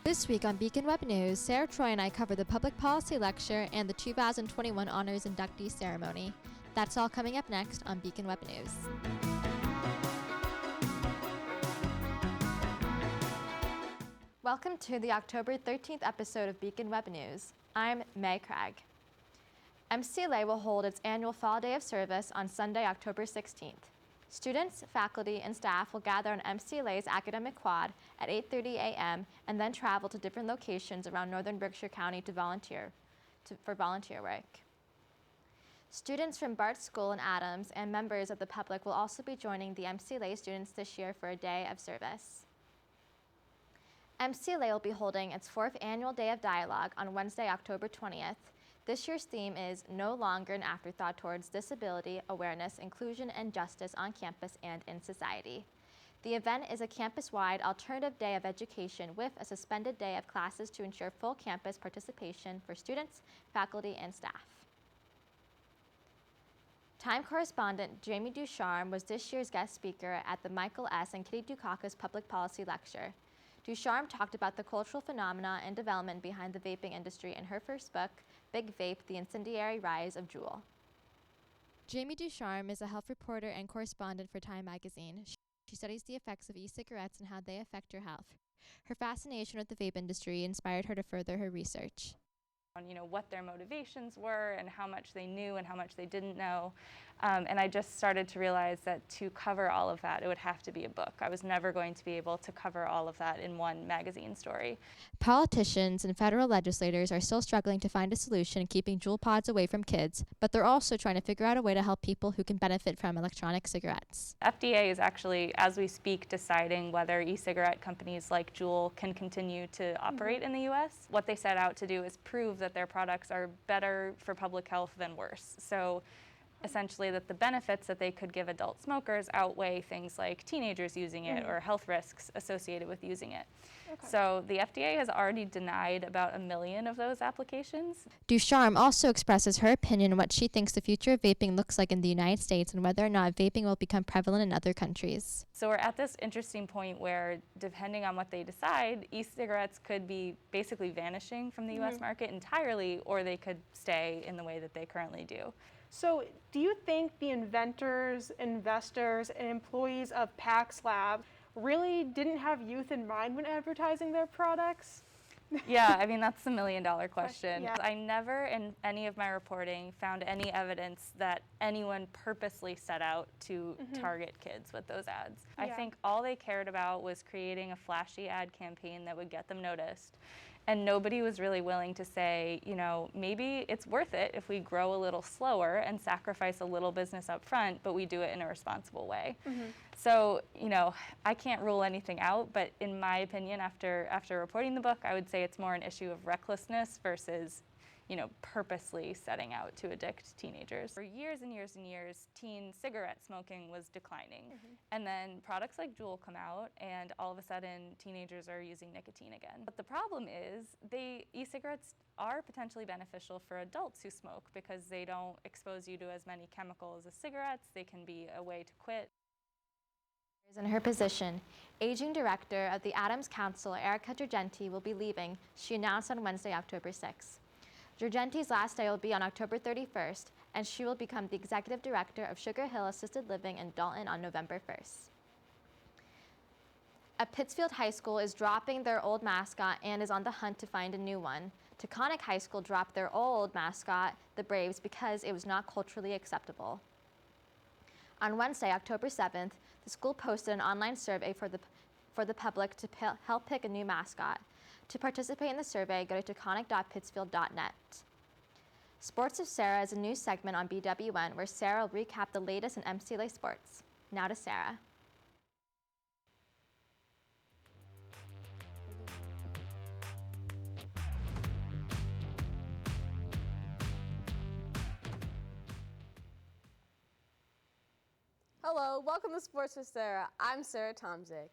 This week on Beacon Web News, Sarah, Troy, and I cover the public policy lecture and the 2021 honors inductee ceremony. That's all coming up next on Beacon Web News. Welcome to the October 13th episode of Beacon Web News. I'm May Craig. MCLA will hold its annual Fall Day of Service on Sunday, October 16th. Students, faculty, and staff will gather on MCLA's academic quad at 8:30 a.m. and then travel to different locations around northern Berkshire County for volunteer work. Students from Bart School and Adams and members of the public will also be joining the MCLA students this year for a day of service. MCLA will be holding its 4th annual Day of Dialogue on Wednesday, October 20th. This year's theme is No Longer an Afterthought Towards Disability, Awareness, Inclusion, and Justice on Campus and in Society. The event is a campus-wide alternative day of education with a suspended day of classes to ensure full campus participation for students, faculty, and staff. Time correspondent Jamie Ducharme was this year's guest speaker at the Michael S. and Kitty Dukakis Public Policy Lecture. Ducharme talked about the cultural phenomena and development behind the vaping industry in her first book, Big Vape, The Incendiary Rise of Juul. Jamie Ducharme is a health reporter and correspondent for Time magazine. She studies the effects of e-cigarettes and how they affect your health. Her fascination with the vape industry inspired her to further her research. On what their motivations were and how much they knew and how much they didn't know. And I just started to realize that to cover all of that, it would have to be a book. I was never going to be able to cover all of that in one magazine story. Politicians and federal legislators are still struggling to find a solution keeping Juul pods away from kids, but they're also trying to figure out a way to help people who can benefit from electronic cigarettes. FDA is actually, as we speak, deciding whether e-cigarette companies like Juul can continue to operate in the U.S. What they set out to do is prove that their products are better for public health than worse. So essentially that the benefits that they could give adult smokers outweigh things like teenagers using it or health risks associated with using it. Okay. So the FDA has already denied about 1 million of those applications. Ducharme also expresses her opinion on what she thinks the future of vaping looks like in the United States and whether or not vaping will become prevalent in other countries. So we're at this interesting point where, depending on what they decide, e-cigarettes could be basically vanishing from the U.S. market entirely, or they could stay in the way that they currently do. So do you think the inventors, investors, and employees of PAX Lab really didn't have youth in mind when advertising their products? Yeah, I mean, that's the $1 million question. Yeah. I never, in any of my reporting, found any evidence that anyone purposely set out to target kids with those ads. I think all they cared about was creating a flashy ad campaign that would get them noticed. And nobody was really willing to say, maybe it's worth it if we grow a little slower and sacrifice a little business up front, but we do it in a responsible way. So, I can't rule anything out, but in my opinion, after reporting the book, I would say it's more an issue of recklessness versus, purposely setting out to addict teenagers. For years and years and years, teen cigarette smoking was declining. And then products like Juul come out, and all of a sudden, teenagers are using nicotine again. But the problem is, e-cigarettes are potentially beneficial for adults who smoke because they don't expose you to as many chemicals as cigarettes. They can be a way to quit. In her position, Aging Director of the Adams Council, Erica Girgenti, will be leaving, she announced on Wednesday, October 6th. Girgenti's last day will be on October 31st, and she will become the Executive Director of Sugar Hill Assisted Living in Dalton on November 1st. A Pittsfield High School is dropping their old mascot and is on the hunt to find a new one. Taconic High School dropped their old mascot, the Braves, because it was not culturally acceptable. On Wednesday, October 7th, the school posted an online survey for the public to help pick a new mascot. To participate in the survey, go to taconic.pittsfield.net. Sports of Sarah is a new segment on BWN where Sarah will recap the latest in MCLA sports. Now to Sarah. Hello, welcome to Sports with Sarah. I'm Sarah Tomczyk.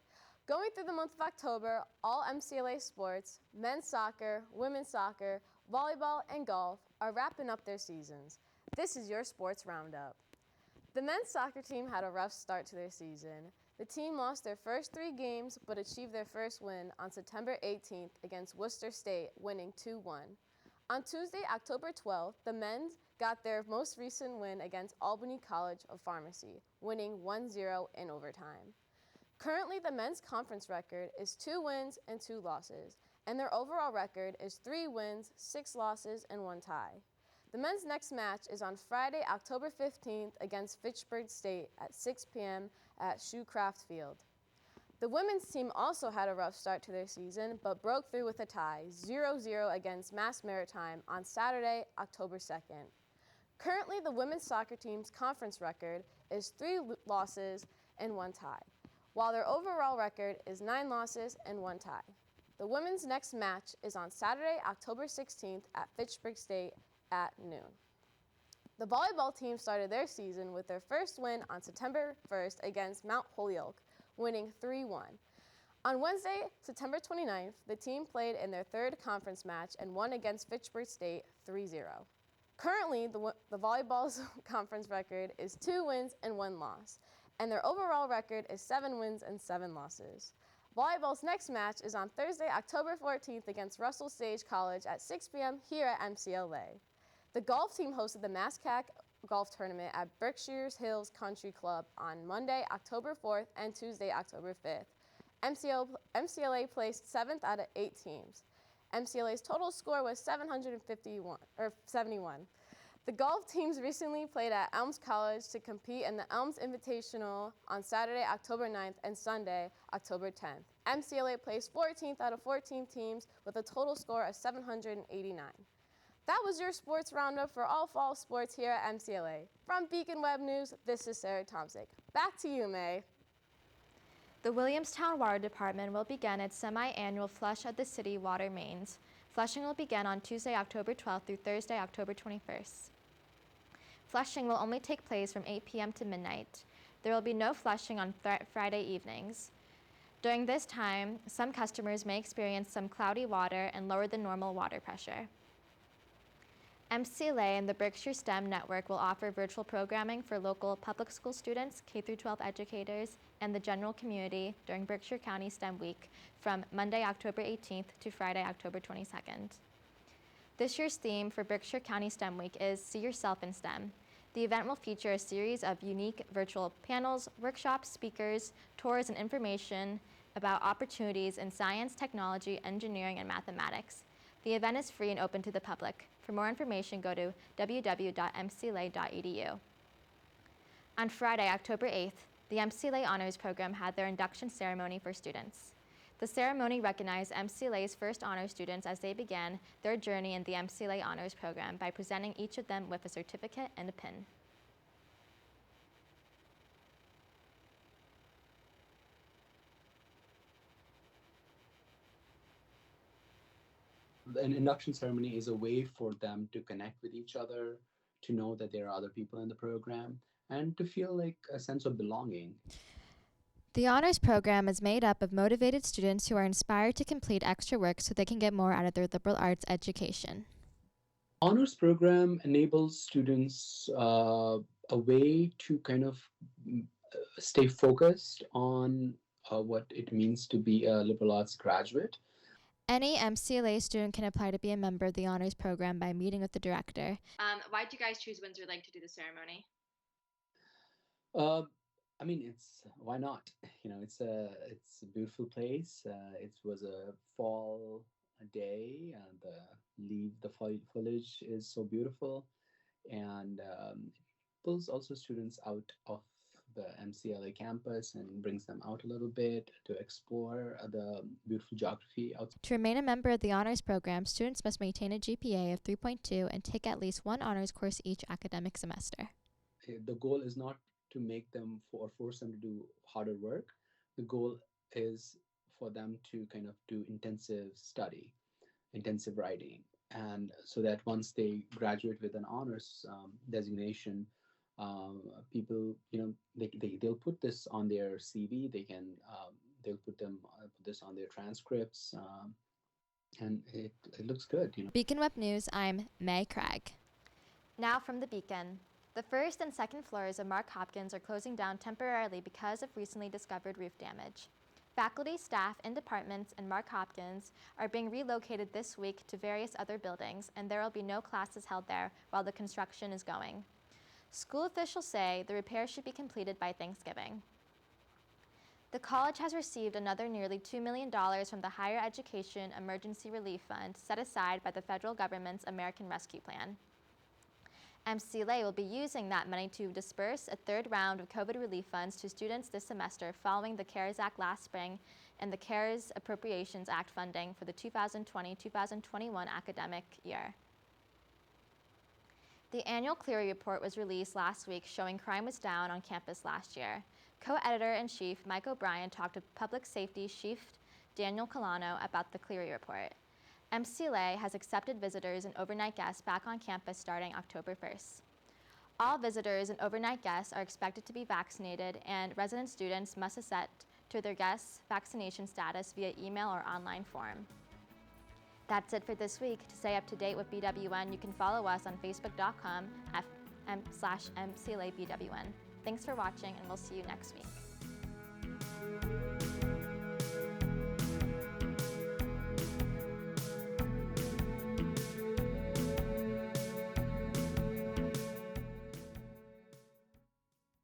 Going through the month of October, all MCLA sports, men's soccer, women's soccer, volleyball, and golf are wrapping up their seasons. This is your sports roundup. The men's soccer team had a rough start to their season. The team lost their first 3 games but achieved their first win on September 18th against Worcester State, winning 2-1. On Tuesday, October 12th, the men got their most recent win against Albany College of Pharmacy, winning 1-0 in overtime. Currently, the men's conference record is 2 wins and 2 losses, and their overall record is 3 wins, 6 losses, and 1 tie. The men's next match is on Friday, October 15th against Fitchburg State at 6 p.m. at Shoecraft Field. The women's team also had a rough start to their season, but broke through with a tie, 0-0 against Mass Maritime on Saturday, October 2nd. Currently, the women's soccer team's conference record is 3 losses and 1 tie, while their overall record is 9 losses and 1 tie. The women's next match is on Saturday, October 16th at Fitchburg State at noon. The volleyball team started their season with their first win on September 1st against Mount Holyoke, winning 3-1. On Wednesday, September 29th, the team played in their 3rd conference match and won against Fitchburg State 3-0. Currently, the volleyball's conference record is 2 wins and 1 loss, and their overall record is 7 wins and 7 losses. Volleyball's next match is on Thursday, October 14th against Russell Sage College at 6 p.m. here at MCLA. The golf team hosted the MASCAC golf tournament at Berkshire Hills Country Club on Monday, October 4th and Tuesday, October 5th. MCLA placed 7th out of 8 teams. MCLA's total score was 71. The golf teams recently played at Elms College to compete in the Elms Invitational on Saturday, October 9th and Sunday, October 10th. MCLA placed 14th out of 14 teams with a total score of 789. That was your sports roundup for all fall sports here at MCLA. From Beacon Web News, this is Sarah Tomczyk. Back to you, May. The Williamstown Water Department will begin its semi-annual flush of the city water mains. Flushing will begin on Tuesday, October 12th through Thursday, October 21st. Flushing will only take place from 8 p.m. to midnight. There will be no flushing on Friday evenings. During this time, some customers may experience some cloudy water and lower than normal water pressure. MCLA and the Berkshire STEM Network will offer virtual programming for local public school students, K-12 educators, and the general community during Berkshire County STEM Week from Monday, October 18th to Friday, October 22nd. This year's theme for Berkshire County STEM Week is See Yourself in STEM. The event will feature a series of unique virtual panels, workshops, speakers, tours, and information about opportunities in science, technology, engineering, and mathematics. The event is free and open to the public. For more information, go to www.mcla.edu. On Friday, October 8th, the MCLA Honors Program had their induction ceremony for students. The ceremony recognized MCLA's first honor students as they began their journey in the MCLA Honors Program by presenting each of them with a certificate and a pin. An induction ceremony is a way for them to connect with each other, to know that there are other people in the program, and to feel like a sense of belonging. The Honors Program is made up of motivated students who are inspired to complete extra work so they can get more out of their liberal arts education. Honors Program enables students a way to kind of stay focused on what it means to be a liberal arts graduate. Any MCLA student can apply to be a member of the Honors Program by meeting with the director. Why did you guys choose Windsor Lake to do the ceremony? I mean, why not? You know, it's a beautiful place. It was a fall day, and the foliage is so beautiful, and it pulls also students out of the MCLA campus and brings them out a little bit to explore the beautiful geography outside. To remain a member of the Honors Program, students must maintain a GPA of 3.2 and take at least one honors course each academic semester. The goal is not to make them or force them to do harder work. The goal is for them to kind of do intensive study, intensive writing, and so that once they graduate with an honors designation, people, they'll put this on their CV. They'll put this on their transcripts, and it looks good. Beacon Web News, I'm May Craig. Now from the Beacon. The first and second floors of Mark Hopkins are closing down temporarily because of recently discovered roof damage. Faculty, staff, and departments in Mark Hopkins are being relocated this week to various other buildings, and there will be no classes held there while the construction is going. School officials say the repair should be completed by Thanksgiving. The college has received another nearly $2 million from the Higher Education Emergency Relief Fund set aside by the federal government's American Rescue Plan. MCLA will be using that money to disperse a third round of COVID relief funds to students this semester following the CARES Act last spring and the CARES Appropriations Act funding for the 2020-2021 academic year. The annual Clery report was released last week showing crime was down on campus last year. Co-editor-in-chief Mike O'Brien talked to Public Safety Chief Daniel Colano about the Clery report. MCLA has accepted visitors and overnight guests back on campus starting October 1st. All visitors and overnight guests are expected to be vaccinated, and resident students must assent to their guests' vaccination status via email or online form. That's it for this week. To stay up to date with BWN, you can follow us on facebook.com/MCLABWN. Thanks for watching, and we'll see you next week.